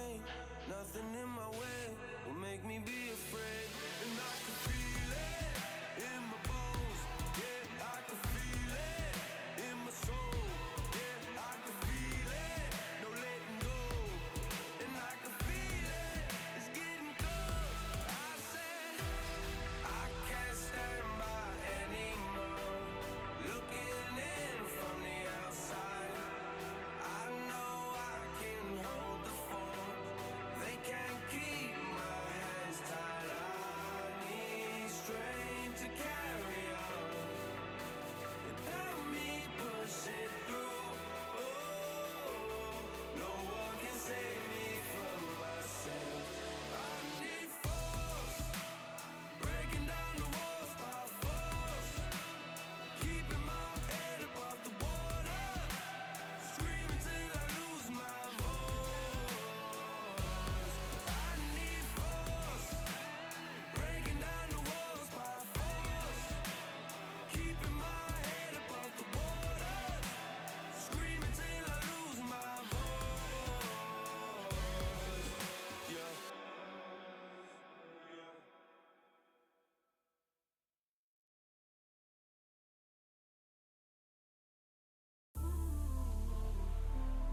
rain. Nothing in my way will make me be afraid. And I can feel it in my bones. Yeah, I can feel it in my soul. Yeah, I can feel it, no letting go. And I can feel it, it's getting close. I said I can't stand by anymore. Looking in from the outside, I know I can hold the phone. They can't keep my hands tied. I need strength to carry on without me pushing through. Oh, no one can save me from myself. I need force, breaking down the walls by force, keeping my head above the water, screaming till I lose my voice. I need force, breaking down the walls by force, keeping my head above the water, screaming till I lose my voice. Yeah.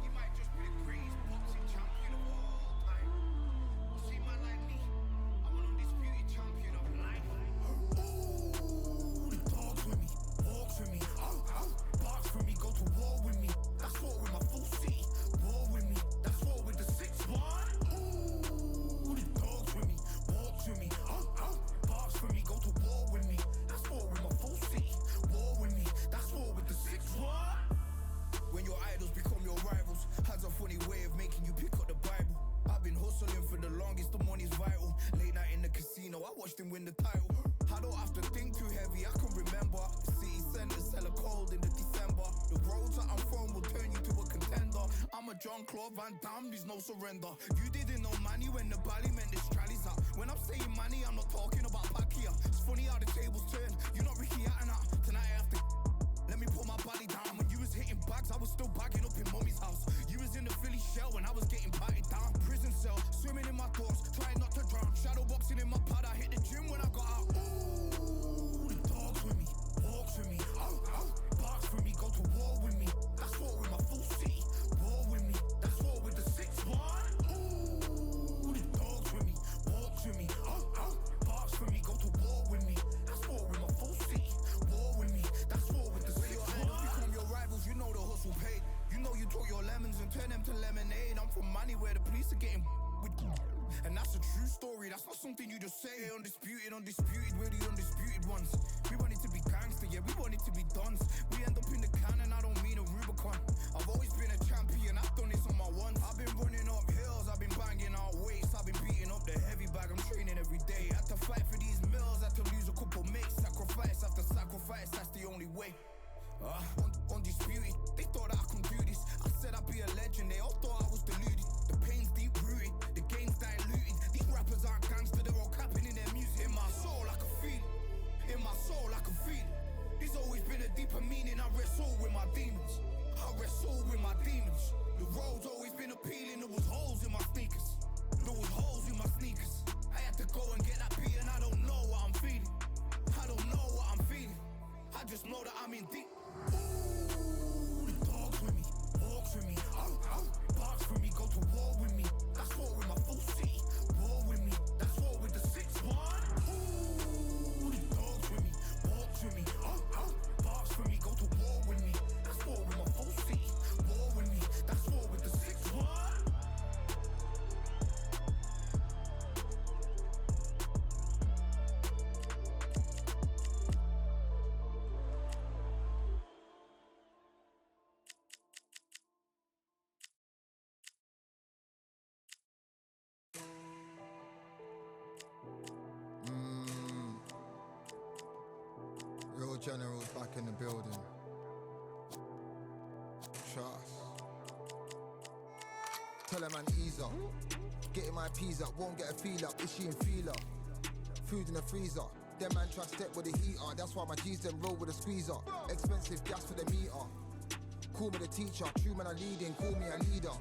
You might just be the greatest boxing champion of all time. You see, man like me, I'm an undisputed champion of life. Ooh, the dogs with me, walks with me, barks for me, go to war with me. That's war with my full city, war with me. That's war with the 6-1. Ooh, the dogs with me, walks with me, barks for me, go to war with me. That's war with my full city, war with me. That's war with the 6-1. When your idols become your rivals, has a funny way of making you pick up the Bible. I've been hustling for the longest, the money's vital. Late night in the casino, I watched him win the title. I don't have to think too heavy, I can remember. The city centers hella cold in the December. The roads that I'm from will turn you to a contender. I'm a Jean-Claude Van Damme, there's no surrender. You didn't know money when the bally meant this trallies up. When I'm saying money, I'm not talking about Pacquiao. It's funny how the tables turn, you're not Ricky Hatton. Tonight I have to let me put my body down. When you was hitting bags, I was still bagging up in mommy's house. You was in the Philly shell when I was getting batted down. Prison cell, swimming in my thoughts, trying not to drown. Shadow boxing in my pad, I hit the gym when I got out. Ooh, the dogs with me, walks with me, barks for me, go to war with me. That's war with my full city, war with me. That's war with the 6-1. Ooh, the dogs with me, walks with me, barks for me, go to war with me. That's war with my full city, war with me. That's war with the 6-1. Become your rivals, you know the hustle paid. You know you took your lemons and turn them to lemonade. I'm from money where the police are getting with, and that's a true story. That's not something you just say. Undisputed, undisputed, we're the undisputed ones. We want it to be gangster, yeah, we want it to be dons. We end up in the can and I don't mean a Rubicon. I've always been a champion, I've done this on my ones. I've been running up hills, I've been banging out weights. I've been beating up the heavy bag, I'm training every day. Had to fight for these mills, had to lose a couple mates. Sacrifice after sacrifice, that's the only way. Undisputed, they thought that I could do this. I said I'd be a legend, they all thought I was deluded. The pain's deep rooted, the game's diluted. These rappers aren't gangster, they're all capping in their music. In my soul I can feel it, in my soul I can feel it. There's always been a deeper meaning, I wrestle with my demons. I wrestle with my demons. The road's always been appealing, there was holes in my sneakers. There was holes in my sneakers. I had to go and get that beat and I don't know what I'm feeling. I don't know what I'm feeling. I just know that I'm in deep. Ooh, the dogs with me, walks with me, barks for me, go to war with me. That's war with my full city, war with me. That's war with the 6-1. Ooh, the dogs with me, walks with me, barks for me, go to war with me. That's war with my full city, war with me. That's war with the 6-1. Real generals back in the building. Trust. Tell a man ease up. Getting my peas up, won't get a feel up. Is she in feeler? Food in the freezer. Them man try step with the heater. That's why my G's them roll with a squeezer. Expensive gas for the meter. Call me the teacher. True man I leading, call me a leader.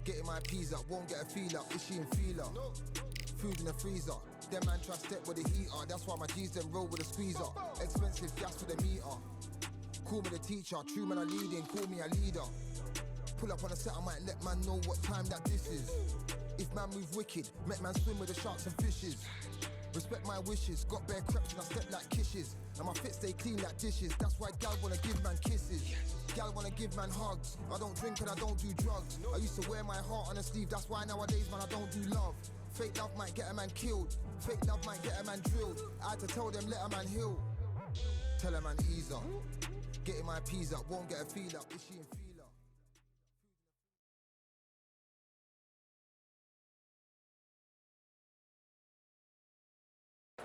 Getting my peas up, won't get a feel up. Is she in feeler? Food in the freezer. Them man try step with the heater. That's why my G's them roll with a squeezer. Expensive gas for the meter. Call me the teacher. True man I leading. Call me a leader. Pull up on a set, I might let man know what time that this is. If man move wicked, make man swim with the sharks and fishes. Respect my wishes, got bare creps and I step like kisses. And my fit stay clean like dishes, that's why gal wanna give man kisses. Gal wanna give man hugs, I don't drink and I don't do drugs. I used to wear my heart on a sleeve, that's why nowadays man I don't do love. Fake love might get a man killed, fake love might get a man drilled. I had to tell them let a man heal. Tell a man ease up, getting my peas up, won't get a feel up, is she in feeler?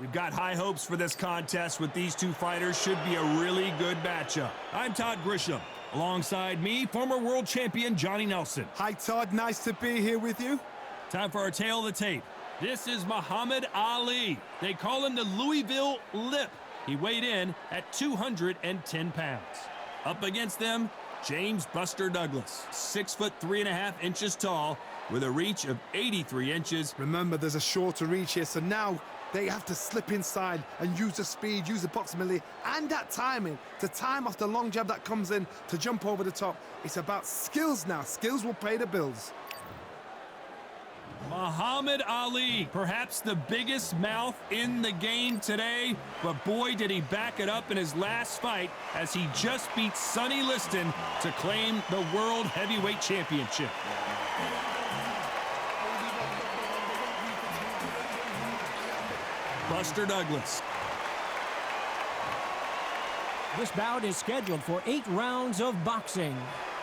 We've got high hopes for this contest with these two fighters. Should be a really good matchup. I'm Todd Grisham. Alongside me, former world champion Johnny Nelson. Hi, Todd. Nice to be here with you. Time for our tale of the tape. This is Muhammad Ali. They call him the Louisville Lip. He weighed in at 210 pounds. Up against them, James Buster Douglas, 6'3.5" tall, with a reach of 83 inches. Remember, there's a shorter reach here, so now they have to slip inside and use the speed, use the proximity, and that timing to time off the long jab that comes in to jump over the top. It's about skills now. Skills will pay the bills. Muhammad Ali, perhaps the biggest mouth in the game today, but boy did he back it up in his last fight as he just beat Sonny Liston to claim the World Heavyweight Championship. Buster Douglas. This bout is scheduled for 8 rounds of boxing.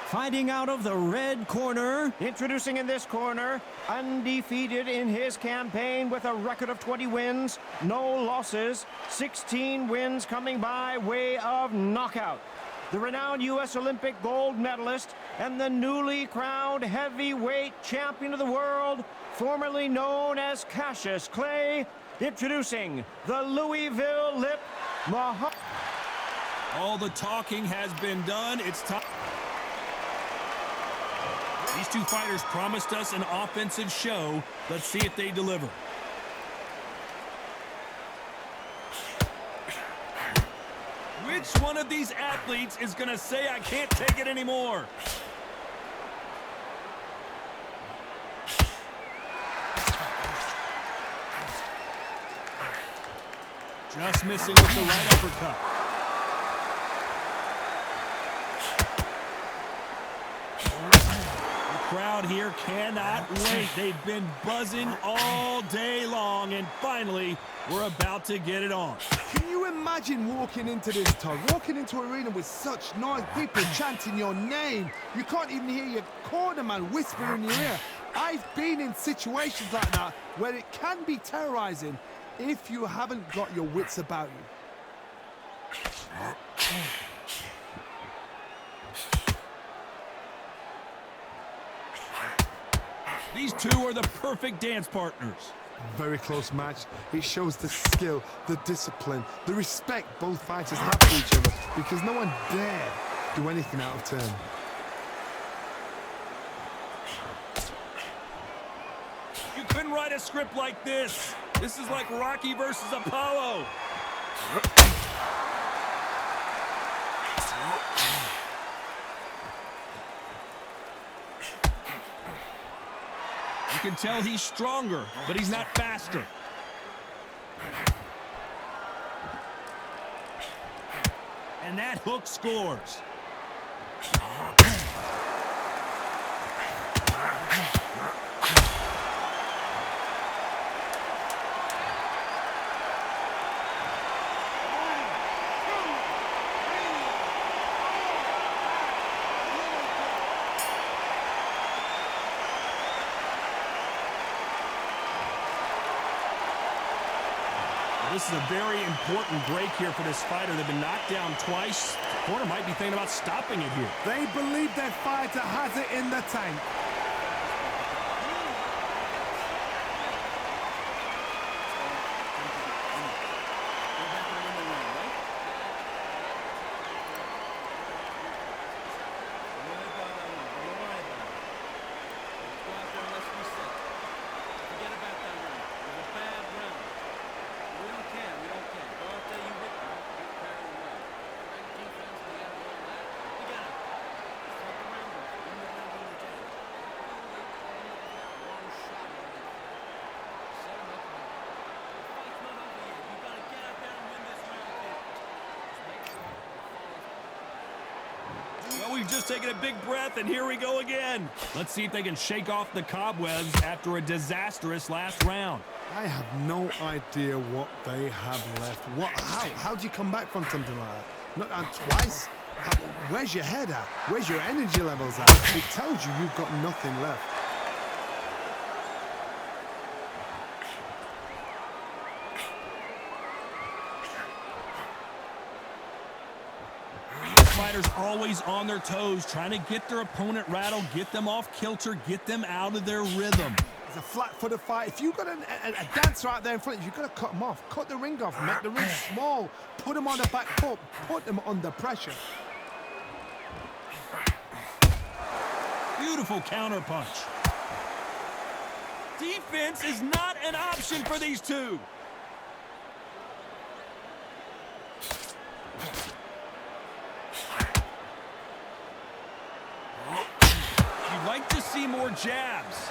Fighting out of the red corner, introducing in this corner, undefeated in his campaign with a record of 20 wins, no losses, 16 wins coming by way of knockout. The renowned U.S. Olympic gold medalist and the newly crowned heavyweight champion of the world, formerly known as Cassius Clay, introducing the Louisville Lip, Muhammad. All the talking has been done. It's time. These two fighters promised us an offensive show. Let's see if they deliver. Which one of these athletes is going to say, I can't take it anymore? Just missing with the right uppercut. The crowd here cannot wait. They've been buzzing all day long, and finally, we're about to get it on. Can you imagine walking into this, Todd? Walking into an arena with such noise, people chanting your name. You can't even hear your cornerman whisper in your ear. I've been in situations like that where it can be terrorizing if you haven't got your wits about you. These two are the perfect dance partners. Very close match. It shows the skill, the discipline, the respect both fighters have for each other, because no one dare do anything out of turn. You couldn't write a script like this. This is like Rocky versus Apollo. You can tell he's stronger, but he's not faster. And that hook scores. This is a very important break here for this fighter. They've been knocked down twice. The corner might be thinking about stopping it here. They believe their fighter has it in the tank. just taking a big breath, and here we go again. Let's see if they can shake off the cobwebs after a disastrous last round. I have no idea what they have left. How do you come back from something like that? Not twice? Where's your head at? Where's your energy levels at? It tells you you've got nothing left. Fighters always on their toes, trying to get their opponent rattled, get them off kilter, get them out of their rhythm. It's a flat-footed fight. If you've got a dancer out there in front, you've got to cut them off. Cut the ring off, make the ring small, put them on the back foot, put them under pressure. Beautiful counter punch. Defense is not an option for these two. You'd like to see more jabs.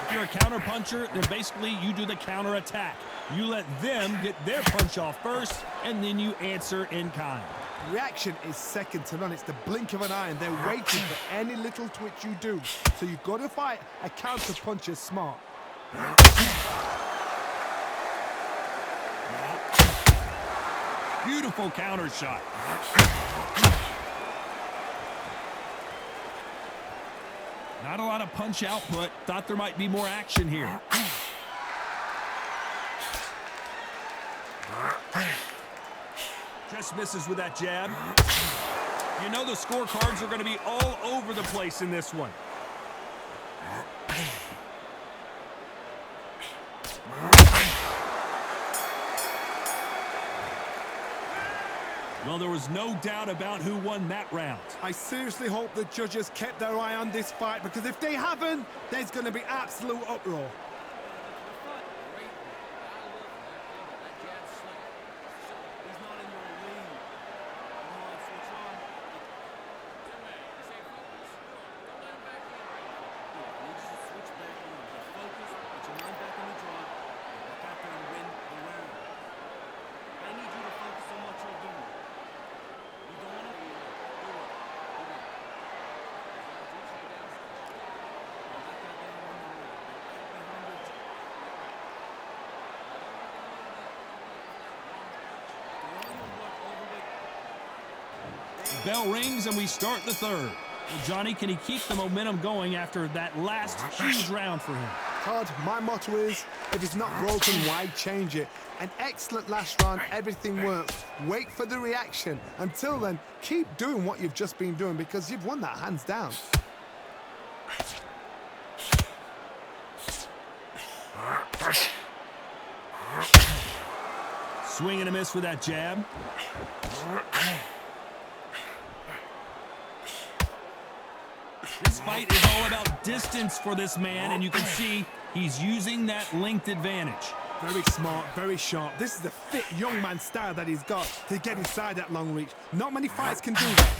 If you're a counter puncher, then basically you do the counter attack. You let them get their punch off first, and then you answer in kind. Reaction is second to none. It's the blink of an eye, and they're waiting for any little twitch you do. So you've got to fight a counter puncher smart. Beautiful counter shot. Not a lot of punch output. Thought there might be more action here. Just misses with that jab. You know the scorecards are going to be all over the place in this one. Well, there was no doubt about who won that round. I seriously hope the judges kept their eye on this fight, because if they haven't, there's going to be absolute uproar. Bell rings and we start the third. Well, Johnny, can he keep the momentum going after that last huge round for him? Todd, my motto is, if it's not broken, why change it? An excellent last round, everything worked. Wait for the reaction. Until then, keep doing what you've just been doing, because you've won that hands down. Swing and a miss with that jab. This fight is all about distance for this man, and you can see he's using that length advantage. Very smart, very sharp. This is the fit young man style that he's got to get inside that long reach. Not many fights can do that.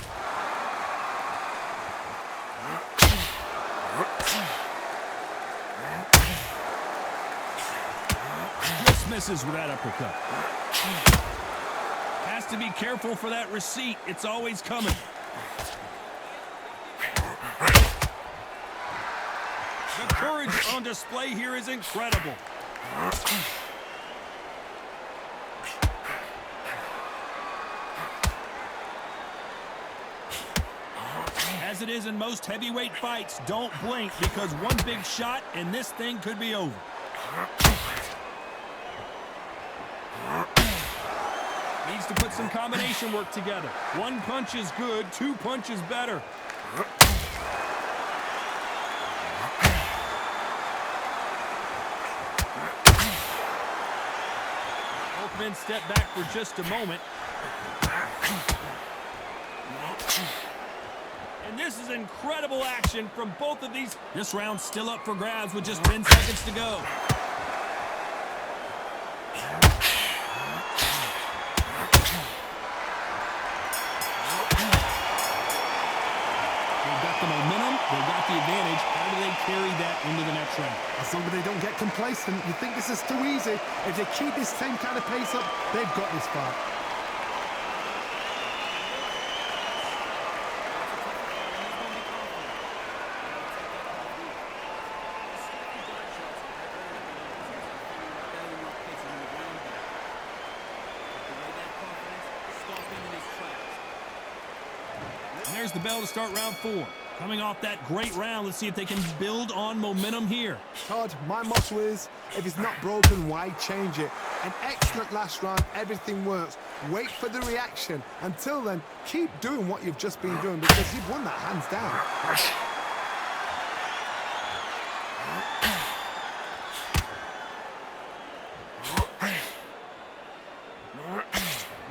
Just misses with that uppercut. Has to be careful for that receipt. It's always coming. The courage on display here is incredible. As it is in most heavyweight fights, don't blink, because one big shot and this thing could be over. Needs to put some combination work together. One punch is good, two punches better. Both men step back for just a moment. And this is incredible action from both of these. This round's still up for grabs with just 10 seconds to go. They've got the momentum, they've got the the advantage. How do they carry that into the next round? As long as they don't get complacent, you think this is too easy. If they keep this same kind of pace up, they've got this far. And there's the bell to start round 4. Coming off that great round, let's see if they can build on momentum here. Todd, my motto is, if it's not broken, why change it? An excellent last round, everything works. Wait for the reaction. Until then, keep doing what you've just been doing because you've won that hands down.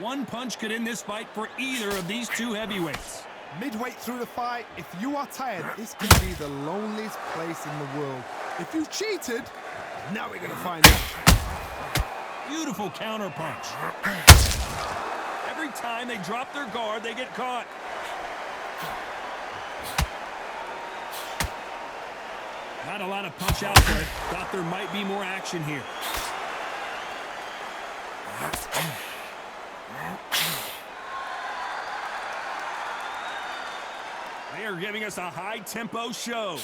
One punch could end this fight for either of these two heavyweights. Midway through the fight, if you are tired, this could be the loneliest place in the world. If you cheated, now we're gonna find out. Beautiful counter punch. Every time they drop their guard, they get caught. Not a lot of punch output. Thought there might be more action here. They are giving us a high-tempo show.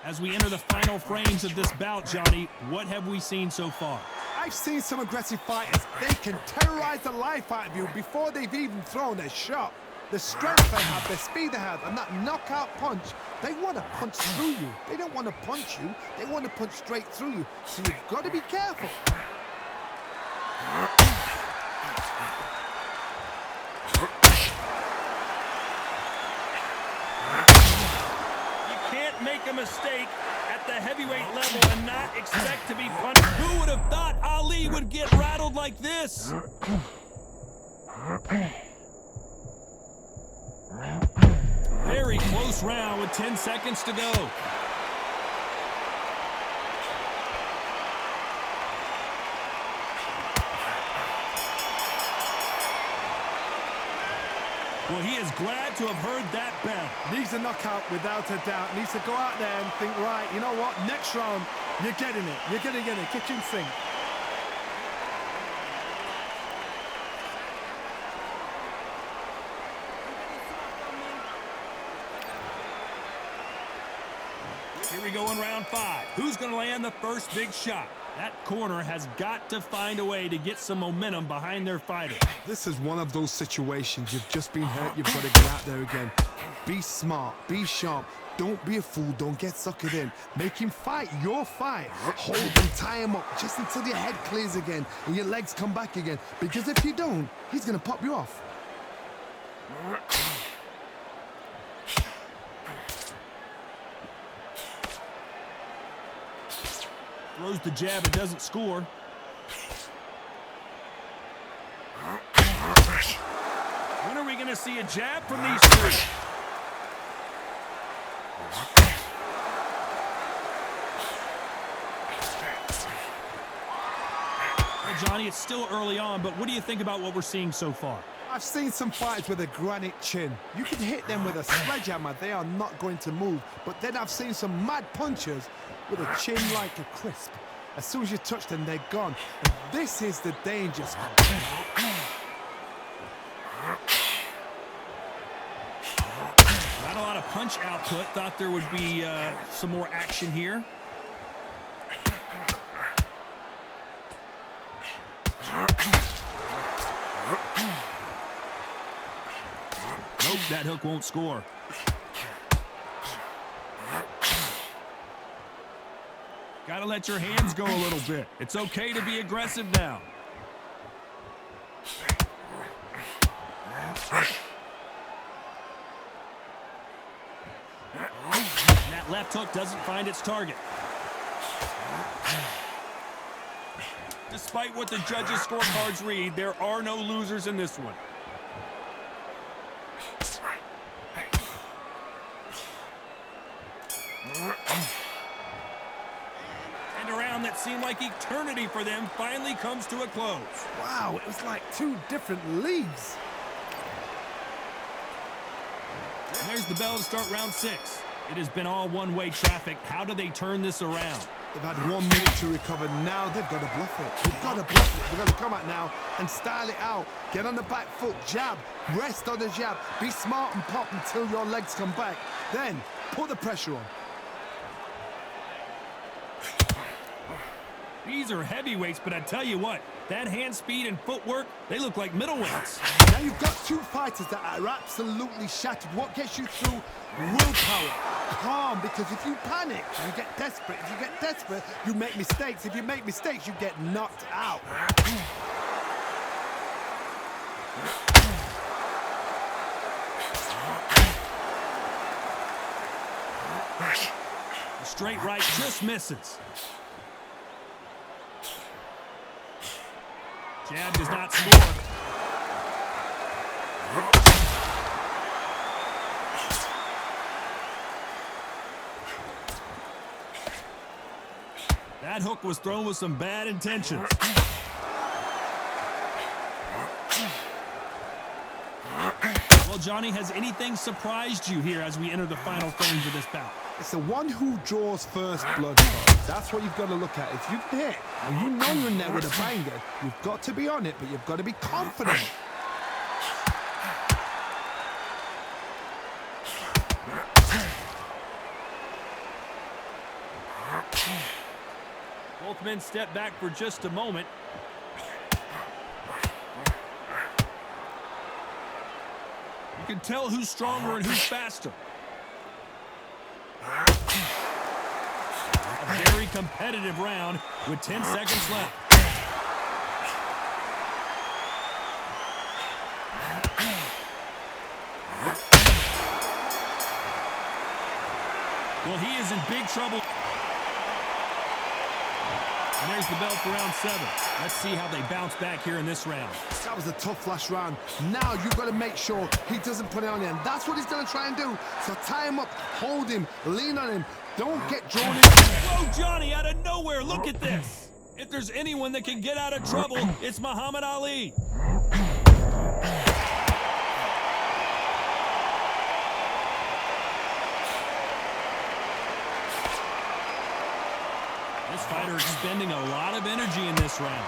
As we enter the final frames of this bout, Johnny, what have we seen so far? I've seen some aggressive fighters. They can terrorize the life out of you before they've even thrown a shot. The strength they have, the speed they have, and that knockout punch, they want to punch through you. They don't want to punch you. They want to punch straight through you. So you've got to be careful. Make a mistake at the heavyweight level and not expect to be punched. Who would have thought Ali would get rattled like this? Very close round with 10 seconds to go. Well, he is glad to have heard that bell. Needs a knockout without a doubt. Needs to go out there and think, right, you know what? Next round, you're getting it. You're going to get it. Kitchen sink. Here we go in round 5. Who's going to land the first big shot? That corner has got to find a way to get some momentum behind their fighter. This is one of those situations. You've just been hurt. You've got to get out there again. Be smart. Be sharp. Don't be a fool. Don't get suckered in. Make him fight your fight. Hold him, tie him up just until your head clears again and your legs come back again. Because if you don't, he's going to pop you off. Throws the jab, it doesn't score. When are we going to see a jab from these three? Well, Johnny, it's still early on, but what do you think about what we're seeing so far? I've seen some fighters with a granite chin. You can hit them with a sledgehammer, they are not going to move. But then I've seen some mad punchers with a chin like a crisp. As soon as you touch them, they're gone. And this is the danger spot. Not a lot of punch output. Thought there would be some more action here. Nope, that hook won't score. Gotta let your hands go a little bit. It's okay to be aggressive now. And that left hook doesn't find its target. Despite what the judges' scorecards read, there are no losers in this one. And a round that seemed like eternity for them finally comes to a close. Wow, it was like two different leagues. And there's the bell to start round 6. It has been all one-way traffic. How do they turn this around? They've had 1 minute to recover. Now they've got to bluff it. They've got to bluff it. They've got to come out now and style it out. Get on the back foot, jab, rest on the jab. Be smart and pop until your legs come back. Then put the pressure on. These are heavyweights, but I tell you what, that hand speed and footwork, they look like middleweights. Now you've got 2 fighters that are absolutely shattered. What gets you through? Willpower. Calm, because if you panic, you get desperate. If you get desperate, you make mistakes. If you make mistakes, you get knocked out. The straight right just misses. Jab does not score. That hook was thrown with some bad intentions. Well, Johnny, has anything surprised you here as we enter the final frames of this bout? It's the one who draws first blood. Folks. That's what you've got to look at. If you hit and you know you're in there with a banger, you've got to be on it, but you've got to be confident. Both men step back for just a moment. You can tell who's stronger and who's faster. A very competitive round with 10 seconds left. Well, he is in big trouble. And there's the bell for round 7. Let's see how they bounce back here in this round. That was a tough last round. Now you've got to make sure he doesn't put it on you. And that's what he's going to try and do. So tie him up, hold him, lean on him. Don't get drawn in. Whoa, Johnny, out of nowhere. Look at this. If there's anyone that can get out of trouble, it's Muhammad Ali. This fighter expending a lot of energy in this round.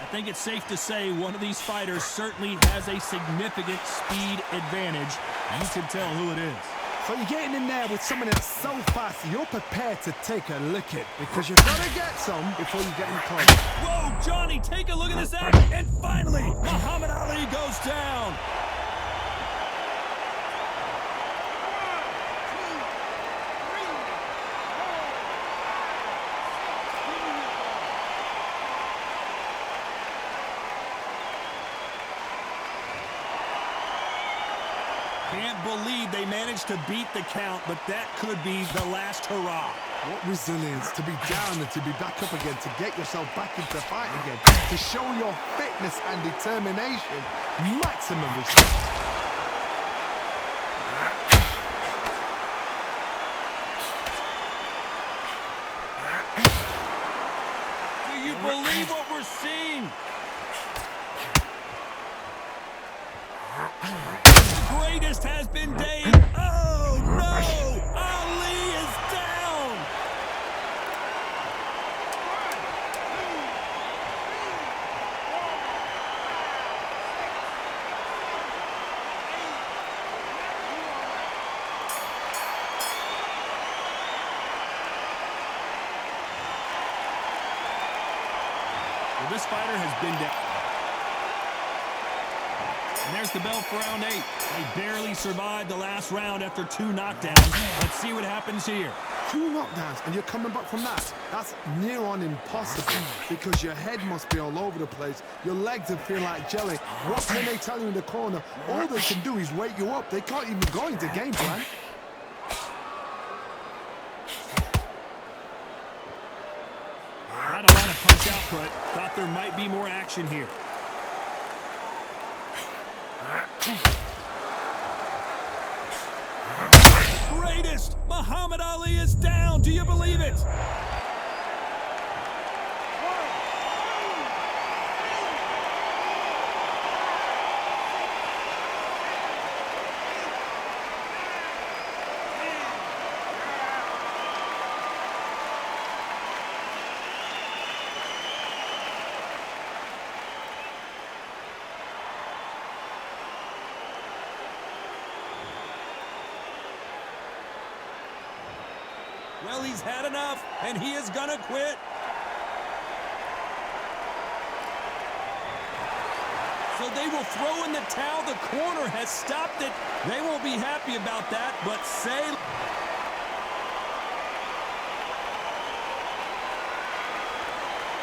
I think it's safe to say one of these fighters certainly has a significant speed advantage. You can tell who it is. So you're getting in there with someone that's so fast, you're prepared to take a licking because you've got to get some before you get in close. Whoa, Johnny, take a look at this action. And finally, Muhammad Ali goes down. Can't believe they managed to beat the count, but that could be the last hurrah. What resilience to be down and to be back up again, to get yourself back into the fight again, to show your fitness and determination. Maximum respect. Do you believe what we're seeing? The greatest has been Dave. Oh, no! Ali is down! Well, this fighter has been down. And there's the bell for round 8. They barely survived the last round after 2 knockdowns. Let's see what happens here. 2 knockdowns and you're coming back from that. That's near on impossible because your head must be all over the place. Your legs will feel like jelly. What can they tell you in the corner? All they can do is wake you up. They can't even go into game plan. Not a lot of punch output. Thought there might be more action here. Greatest! Muhammad Ali is down! Do you believe it? Well, he's had enough, and he is gonna quit. So they will throw in the towel. The corner has stopped it. They won't be happy about that, but say...